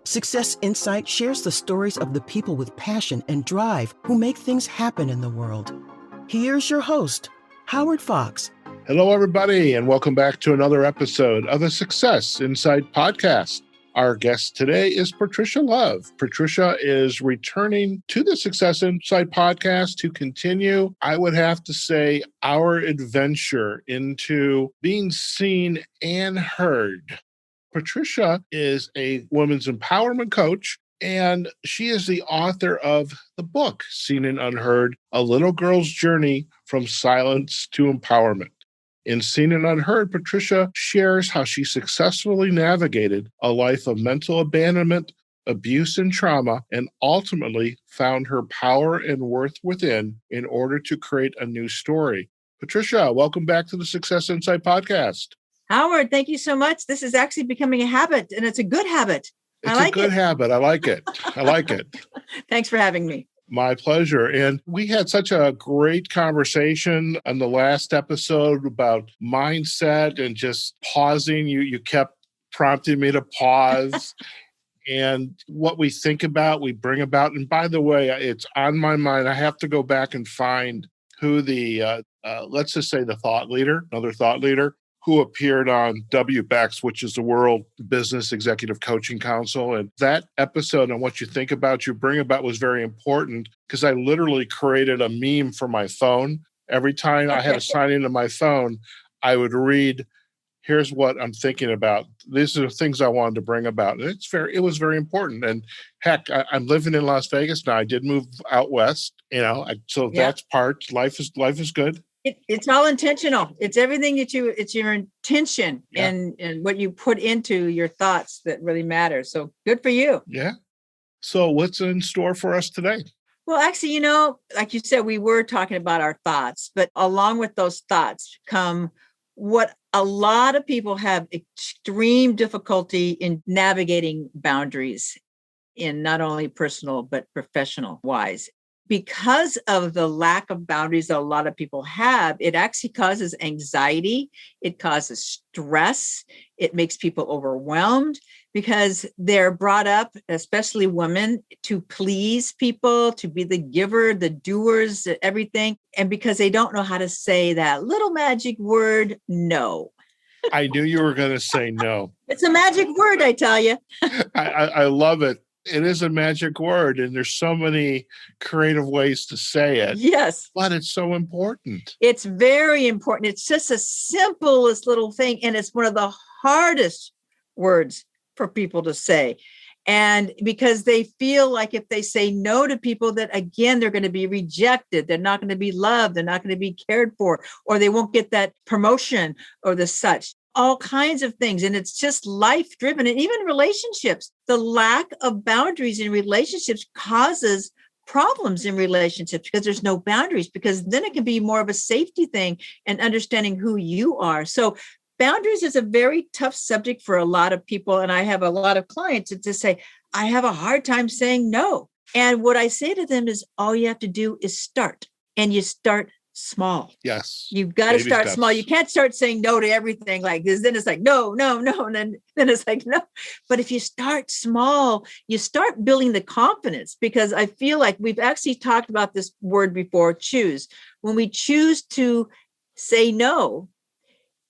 Success Insight shares the stories of the people with passion and drive who make things happen in the world. Here's your host, Howard Fox. Hello, everybody, and welcome back to another episode of the Success Insight podcast. Our guest today is Patricia Love. Patricia is returning to the Success Insight podcast to continue, I would have to say, our adventure into being seen and heard. Patricia is a women's empowerment coach, and she is the author of the book, Seen and Unheard, A Little Girl's Journey from Silence to Empowerment. In Seen and Unheard, Patricia shares how she successfully navigated a life of mental abandonment, abuse, and trauma, and ultimately found her power and worth within in order to create a new story. Patricia, welcome back to the Success Insight podcast. Howard, thank you so much. This is actually becoming a habit, and it's a good habit. It's a good habit. I like it. I like it. Thanks for having me. My pleasure. And we had such a great conversation on the last episode about mindset and just pausing. You kept prompting me to pause. And what we think about, we bring about. And by the way, it's on my mind. I have to go back and find who the, let's just say another thought leader, who appeared on WBEX, which is the World Business Executive Coaching Council. And that episode on what you think about, you bring about was very important because I literally created a meme for my phone. Every time I had to sign into my phone, I would read, here's what I'm thinking about. These are the things I wanted to bring about. And it was very important. And heck, I'm living in Las Vegas now. I did move out west, that's part. Life is good. It's all intentional. It's everything it's your intention and what you put into your thoughts that really matters. So good for you. Yeah. So what's in store for us today? Well, actually, like you said, we were talking about our thoughts, but along with those thoughts come what a lot of people have extreme difficulty in navigating boundaries in not only personal, but professional wise. Because of the lack of boundaries that a lot of people have, it actually causes anxiety. It causes stress. It makes people overwhelmed because they're brought up, especially women, to please people, to be the giver, the doers, everything. And because they don't know how to say that little magic word, no. I knew you were going to say no. It's a magic word, I tell you. I love it. It is a magic word, and there's so many creative ways to say it. Yes. But it's so important. It's very important. It's just the simplest little thing, and it's one of the hardest words for people to say. And because they feel like if they say no to people, that again, they're going to be rejected. They're not going to be loved. They're not going to be cared for, or they won't get that promotion or the such. All kinds of things. And it's just life driven. And even relationships, the lack of boundaries in relationships causes problems in relationships because there's no boundaries, because then it can be more of a safety thing and understanding who you are. So boundaries is a very tough subject for a lot of people. And I have a lot of clients that just say, I have a hard time saying no. And what I say to them is all you have to do is start, and you start small. Yes. You've got to start small. You can't start saying no to everything like this. Then it's like, no. And then it's like, no. But if you start small, you start building the confidence, because I feel like we've actually talked about this word before, choose. When we choose to say no,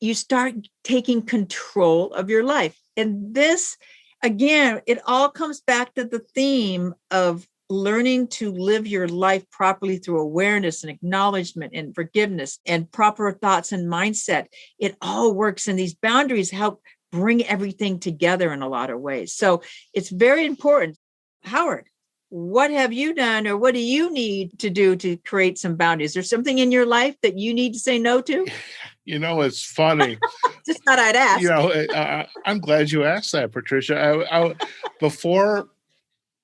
you start taking control of your life. And this, again, it all comes back to the theme of learning to live your life properly through awareness and acknowledgement and forgiveness and proper thoughts and mindset. It all works. And these boundaries help bring everything together in a lot of ways. So it's very important. Howard, what have you done, or what do you need to do to create some boundaries? Is there something in your life that you need to say no to? It's funny. Just thought I'd ask. I'm glad you asked that, Patricia. Before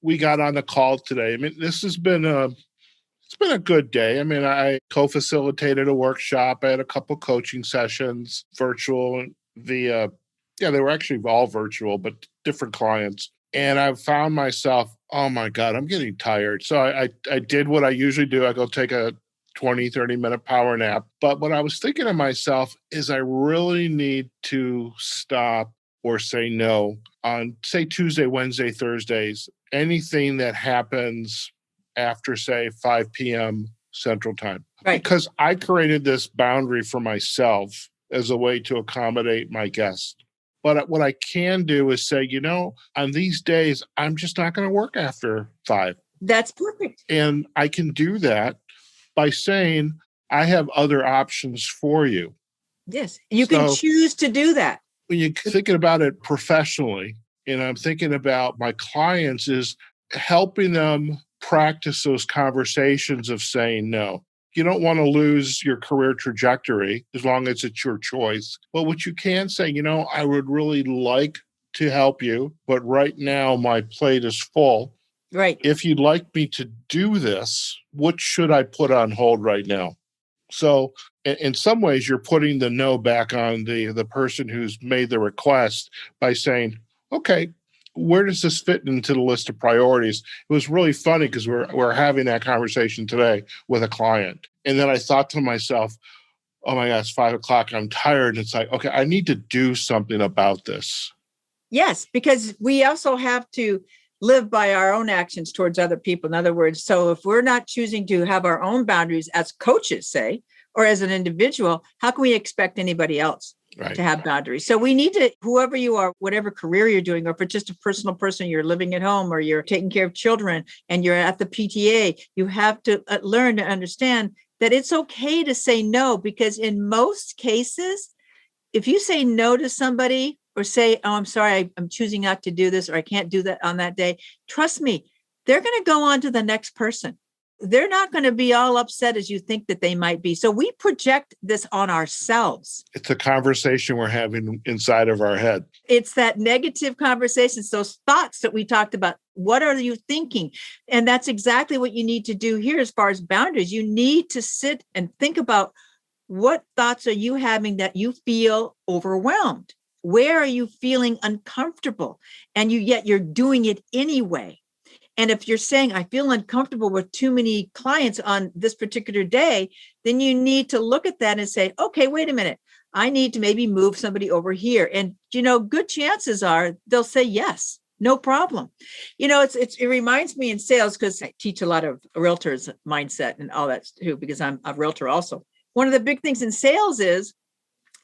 we got on the call today, I mean, this has been it's been a good day. I mean, I co-facilitated a workshop. I had a couple coaching sessions, virtual, they were actually all virtual, but different clients. And I found myself, oh my God, I'm getting tired. So I did what I usually do. I go take a 20, 30-minute power nap. But what I was thinking to myself is I really need to stop or say no on, say, Tuesday, Wednesday, Thursdays, anything that happens after, say, 5 p.m. Central Time. Right. Because I created this boundary for myself as a way to accommodate my guests. But what I can do is say, on these days, I'm just not going to work after 5. That's perfect. And I can do that by saying, I have other options for you. Yes. You can choose to do that. When you're thinking about it professionally, and I'm thinking about my clients, is helping them practice those conversations of saying no. You don't want to lose your career trajectory as long as it's your choice. But what you can say, I would really like to help you, but right now my plate is full. Right. If you'd like me to do this, what should I put on hold right now? So in some ways, you're putting the no back on the person who's made the request by saying, okay, where does this fit into the list of priorities? It was really funny because we're having that conversation today with a client. And then I thought to myself, oh my God, it's 5 o'clock. I'm tired. It's like, okay, I need to do something about this. Yes, because we also have to live by our own actions towards other people. In other words, so if we're not choosing to have our own boundaries as coaches, say, or as an individual, how can we expect anybody else to have boundaries? So we need to, whoever you are, whatever career you're doing, or if it's just a personal person, you're living at home or you're taking care of children and you're at the PTA, you have to learn to understand that it's okay to say no, because in most cases, if you say no to somebody or say, oh, I'm sorry, I'm choosing not to do this, or I can't do that on that day, trust me, they're going to go on to the next person. They're not going to be all upset as you think that they might be. So we project this on ourselves. It's a conversation we're having inside of our head. It's that negative conversations, those thoughts that we talked about. What are you thinking? And that's exactly what you need to do here as far as boundaries. You need to sit and think about, what thoughts are you having that you feel overwhelmed? Where are you feeling uncomfortable? And yet you're doing it anyway. And if you're saying, I feel uncomfortable with too many clients on this particular day, then you need to look at that and say, okay, wait a minute. I need to maybe move somebody over here. And, good chances are they'll say yes, no problem. It reminds me in sales, because I teach a lot of realtors mindset and all that too, because I'm a realtor also. One of the big things in sales is,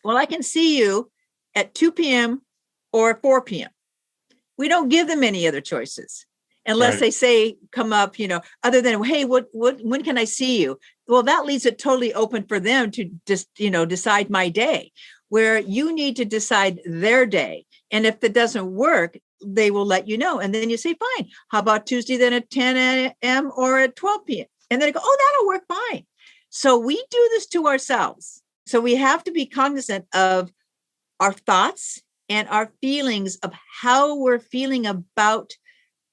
well, I can see you at 2 p.m. or 4 p.m. We don't give them any other choices unless they say, come up, other than, hey, when can I see you? Well, that leaves it totally open for them to just, decide my day, where you need to decide their day. And if that doesn't work, they will let you know. And then you say, fine, how about Tuesday then at 10 a.m. or at 12 p.m.? And then they go, oh, that'll work fine. So we do this to ourselves. So we have to be cognizant of our thoughts and our feelings of how we're feeling about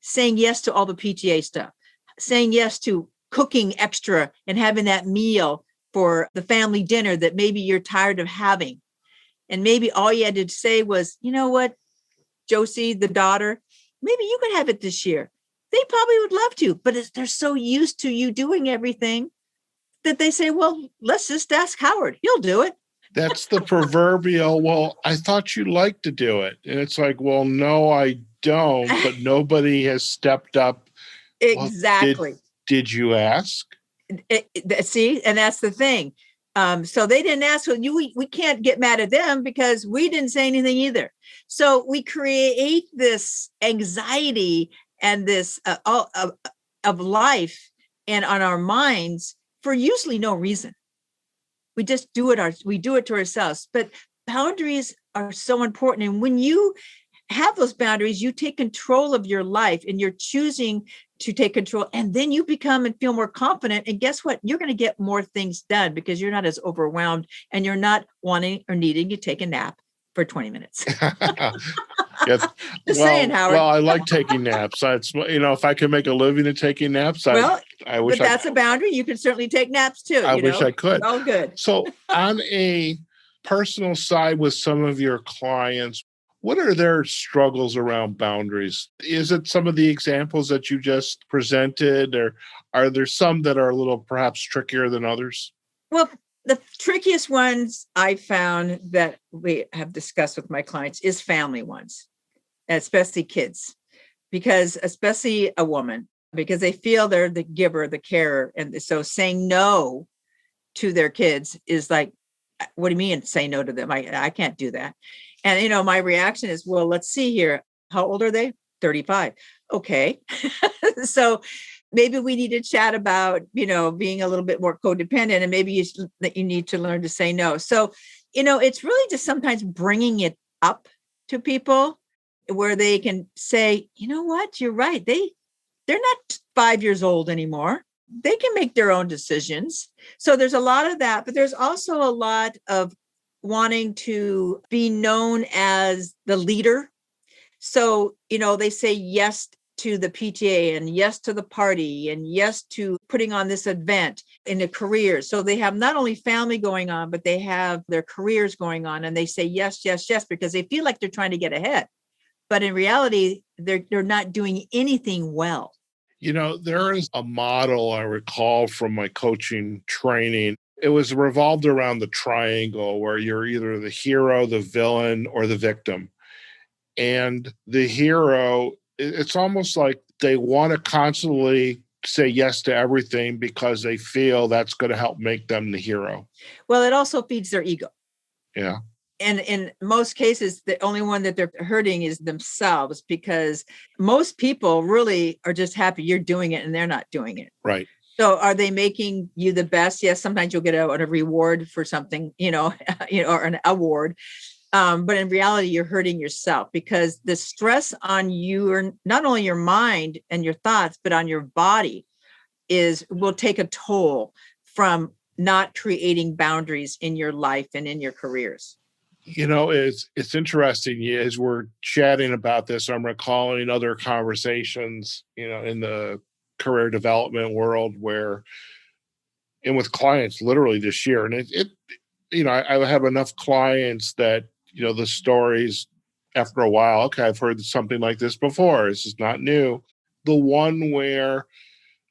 saying yes to all the PTA stuff, saying yes to cooking extra and having that meal for the family dinner that maybe you're tired of having. And maybe all you had to say was, you know what, Josie, the daughter, maybe you could have it this year. They probably would love to, but they're so used to you doing everything that they say, well, let's just ask Howard. He'll do it. That's the proverbial, well, I thought you liked to do it. And it's like, well, no, I don't, but nobody has stepped up. Exactly. Well, did you ask? See, and that's the thing. So they didn't ask. We can't get mad at them because we didn't say anything either. So we create this anxiety and this of life and on our minds for usually no reason. We just do it. We do it to ourselves. But boundaries are so important. And when you have those boundaries, you take control of your life, and you're choosing to take control. And then you become and feel more confident. And guess what? You're going to get more things done because you're not as overwhelmed, and you're not wanting or needing to take a nap for 20 minutes. Yes. Just saying, Howard. Well, I like taking naps. If I could make a living at taking naps, I wish. But that's a boundary. You can certainly take naps too. I wish I could. All good. So on a personal side with some of your clients, what are their struggles around boundaries? Is it some of the examples that you just presented, or are there some that are a little perhaps trickier than others? Well, The trickiest ones I found that we have discussed with my clients is family ones, especially kids, because especially a woman, because they feel they're the giver, the carer. And so saying no to their kids is like, what do you mean say no to them? I can't do that. And, my reaction is, well, let's see here. How old are they? 35. Okay. So maybe we need to chat about, being a little bit more codependent, and maybe that you need to learn to say no. So, it's really just sometimes bringing it up to people where they can say, you know what, you're right. They're not 5 years old anymore. They can make their own decisions. So there's a lot of that, but there's also a lot of wanting to be known as the leader. So, they say yes to the PTA and yes to the party and yes to putting on this event in a career. So they have not only family going on, but they have their careers going on, and they say yes, yes, yes, because they feel like they're trying to get ahead. But in reality, they're not doing anything well. There is a model I recall from my coaching training. It was revolved around the triangle where you're either the hero, the villain, or the victim. And the hero, it's almost like they want to constantly say yes to everything because they feel that's going to help make them the hero. Well, it also feeds their ego. Yeah. And in most cases, the only one that they're hurting is themselves, because most people really are just happy you're doing it and they're not doing it. Right. So are they making you the best? Yes, sometimes you'll get a reward for something, or an award. But in reality, you're hurting yourself, because the stress on you, not only your mind and your thoughts, but on your body will take a toll from not creating boundaries in your life and in your careers. It's interesting as we're chatting about this. I'm recalling other conversations, in the career development world and with clients literally this year. And I have enough clients that, the stories after a while, okay, I've heard something like this before. This is not new. The one where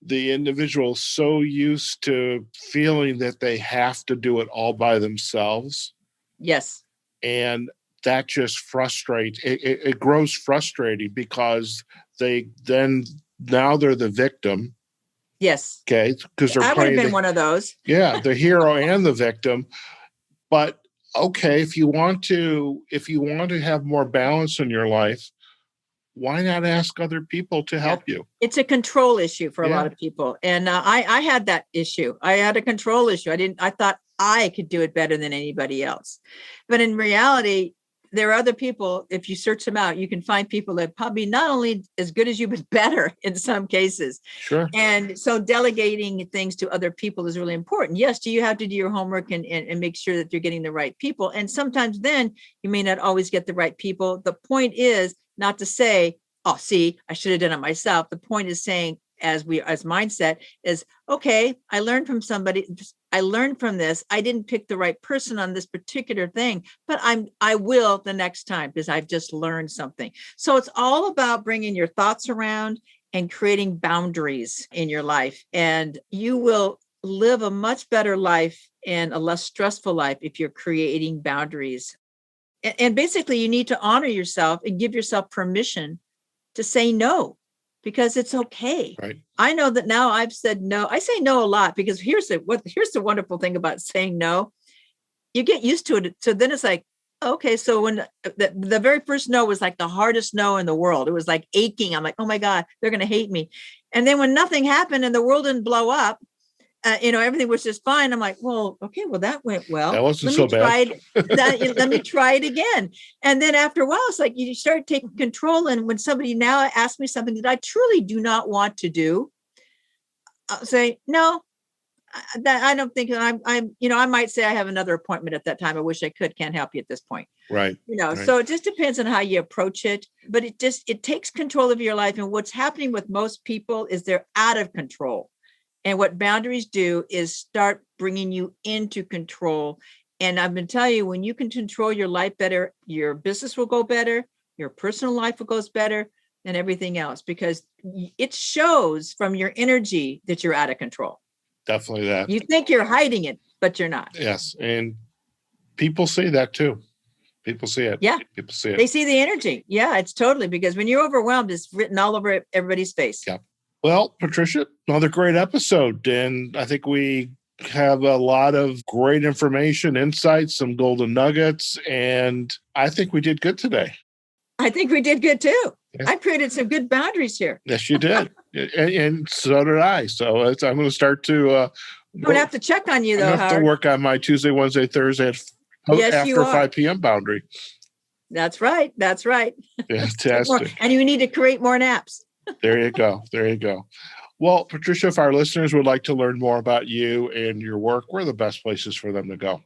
the individual is so used to feeling that they have to do it all by themselves. Yes. And that just frustrates, it grows frustrating because now they're the victim. Yes. Okay. Because they're I would have been one of those. Yeah. The hero and the victim. But okay, if you want to have more balance in your life, why not ask other people to help you? It's a control issue for a lot of people. And I had that issue. I had a control issue. I thought I could do it better than anybody else. But in reality, there are other people. If you search them out, you can find people that probably not only as good as you, but better in some cases. Sure. And so delegating things to other people is really important. Yes, do you have to do your homework and make sure that you're getting the right people? And sometimes then you may not always get the right people. The point is not to say, oh, see, I should have done it myself. The point is saying, as mindset is, okay, I learned from somebody. I learned from this. I didn't pick the right person on this particular thing, but I will the next time, because I've just learned something. So it's all about bringing your thoughts around and creating boundaries in your life. And you will live a much better life and a less stressful life if you're creating boundaries. And basically, you need to honor yourself and give yourself permission to say no, because it's okay. Right. I know that now I've said no. I say no a lot, because here's the wonderful thing about saying no. You get used to it. So then it's like, okay, so when the very first no was like the hardest no in the world, it was like aching. I'm like, oh my God, they're going to hate me. And then when nothing happened and the world didn't blow up, everything was just fine. I'm like, well, okay, well, that went well. That wasn't so bad. Let me try it again. And then after a while, it's like you start taking control. And when somebody now asks me something that I truly do not want to do, I'll say, no, that I don't think I might say I have another appointment at that time. I wish I could, can't help you at this point. Right. Right. Right. So it just depends on how you approach it, but it takes control of your life. And what's happening with most people is they're out of control. And what boundaries do is start bringing you into control. And I've been telling you, when you can control your life better, your business will go better, your personal life will go better, and everything else, because it shows from your energy that you're out of control. Definitely that. You think you're hiding it, but you're not. Yes. And people see that too. People see it. Yeah. People see it. They see the energy. Yeah, it's totally, because when you're overwhelmed, it's written all over everybody's face. Yeah. Well, Patricia, another great episode. And I think we have a lot of great information, insights, some golden nuggets. And I think we did good today. I think we did good too. Yeah. I created some good boundaries here. Yes, you did. and so did I. So I'm going to start to... I'm going to have to check on you, though, I have Howard. to work on my Tuesday, Wednesday, Thursday Yes, after 5 p.m. boundary. That's right. That's right. Fantastic. And you need to create more naps. There you go. There you go. Well, Patricia, if our listeners would like to learn more about you and your work, where are the best places for them to go?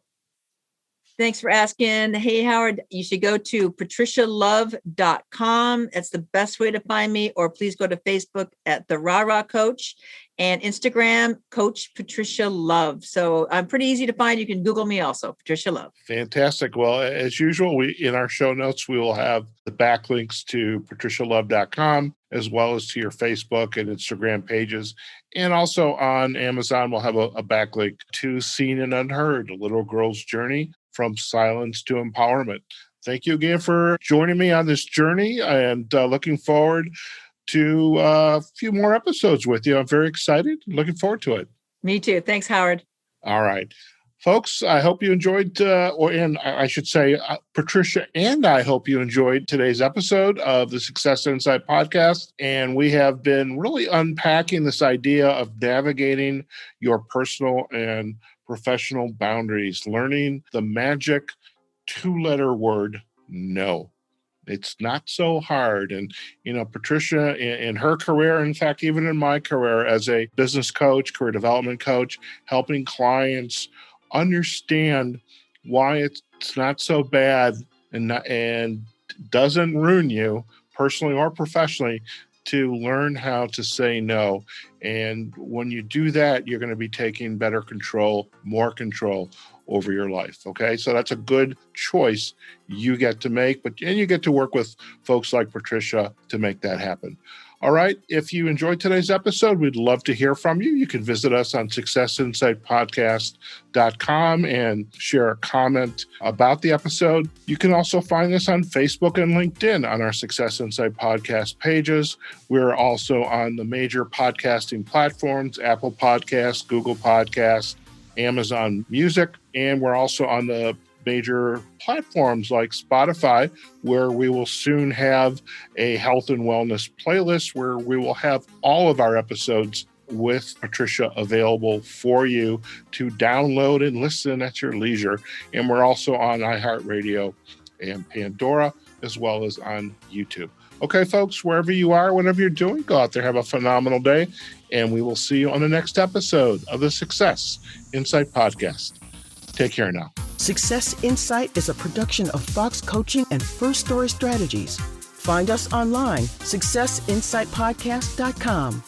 Thanks for asking. Hey, Howard, you should go to patricialove.com. That's the best way to find me. Or please go to Facebook at The Rah Rah Coach and Instagram, Coach Patricia Love. So I'm pretty easy to find. You can Google me also, Patricia Love. Fantastic. Well, as usual, in our show notes, we will have the backlinks to patricialove.com as well as to your Facebook and Instagram pages. And also on Amazon, we'll have a backlink to Seen and Unheard, a little girl's journey from silence to empowerment. Thank you again for joining me on this journey, and looking forward to a few more episodes with you. I'm very excited. Looking forward to it. Me too. Thanks, Howard. All right. Folks, I hope you enjoyed, Patricia and I hope you enjoyed today's episode of the Success Insight podcast. And we have been really unpacking this idea of navigating your personal and professional boundaries, learning the magic 2-letter word, no. It's not so hard. And, Patricia, in her career, in fact, even in my career as a business coach, career development coach, helping clients understand why it's not so bad and doesn't ruin you personally or professionally, to learn how to say no. And when you do that, you're going to be taking better control, more control over your life. Okay. So that's a good choice you get to make, and you get to work with folks like Patricia to make that happen. All right. If you enjoyed today's episode, we'd love to hear from you. You can visit us on successinsightpodcast.com and share a comment about the episode. You can also find us on Facebook and LinkedIn on our Success Insight podcast pages. We're also on the major podcasting platforms, Apple Podcasts, Google Podcasts, Amazon Music, and we're also on the major platforms like Spotify, where we will soon have a health and wellness playlist where we will have all of our episodes with Patricia available for you to download and listen at your leisure. And we're also on iHeartRadio and Pandora, as well as on YouTube. Okay, folks, wherever you are, whatever you're doing, go out there, have a phenomenal day, and we will see you on the next episode of the Success Insight podcast. Take care now. Success Insight is a production of Fox Coaching and First Story Strategies. Find us online, successinsightpodcast.com.